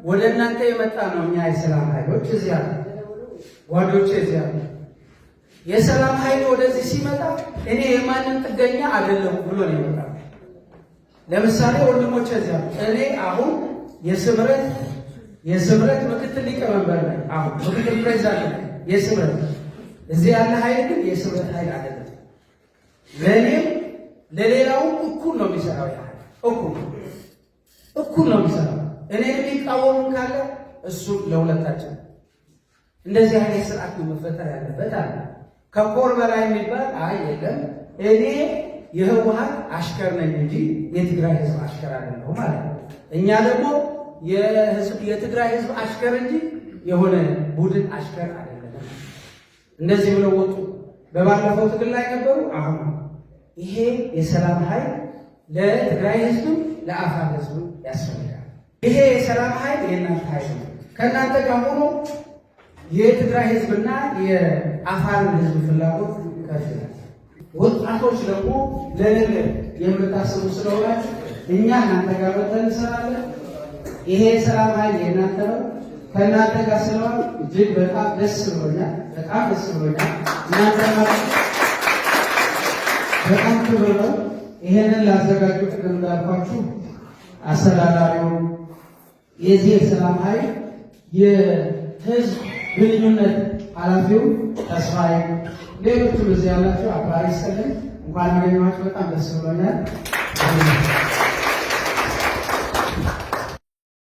ወደ እናንተ የመጣ ነው። እኛ የሰላም ኃይሎች እዚያ ጓዶች እዚያ የሰላም ኃይል ወደዚህ ሲመጣ እኔ የማንም ጥገኛ አይደለም ብሎ ነው የመጣ። ለምሳሌ ወንድሞች እዚያ እኔ አሁን የስምረት ምክትል ሊቀመንበር ነኝ። አሁን ምክትል ፕሬዝዳንት የስምረት እዚህ ያለ ኃይል ግን የስምረት ኃይል አይደለም። ለእኔም ለሌላውም እኩል ነው የሚሰራው። ያ እኩል ነው የሚሰራው። እኔ የሚቃወሙ ካለ እሱ ለሁለታችን እንደዚህ አይነት ስርዓት ነው መፈጠር ያለበት አለ። ከኮር በላይ የሚባል የለም። እኔ የህወሓት አሽከር ነኝ እንጂ የትግራይ ህዝብ አሽከር አይደለሁም ማለት ነው። እኛ ደግሞ የትግራይ ህዝብ አሽከር እንጂ የሆነ ቡድን አሽከር አይደለም። እንደዚህ ብለው ወጡ። በባለፈው ትግል ላይ ነበሩ። አሁን ይሄ የሰላም ኃይል ለትግራይ ህዝብ ለአፋር ህዝብ ያስፈልጋል። ይሄ የሰላም ኃይል የእናንተ ኃይል ነው። ከእናንተ ጋር ሆኖ የትግራይ ህዝብና የአፋር ህዝብ ፍላጎት ከፍ ይላል። ወጣቶች ደግሞ ለነገ የምታስቡ ስለሆናችሁ እኛ እናንተ ጋር እንሰራለን። ይሄ የሰላም ኃይል የእናንተ ነው። ከእናንተ ጋር ስለሆነ እጅግ በጣም ደስ ብሎኛል። እናንተ በጣም ክብር ነው። ይሄንን ላዘጋጁ ቅድም እንዳልኳችሁ አስተዳዳሪው የዚህ የሰላም ኃይል የህዝብ ግንኙነት ኃላፊው ተስፋዬ፣ ሌሎቹም እዚህ ያላችሁ አባሪ ሰለኝ እንኳን አገኘኋችሁ። በጣም ደስ ብሎኛል።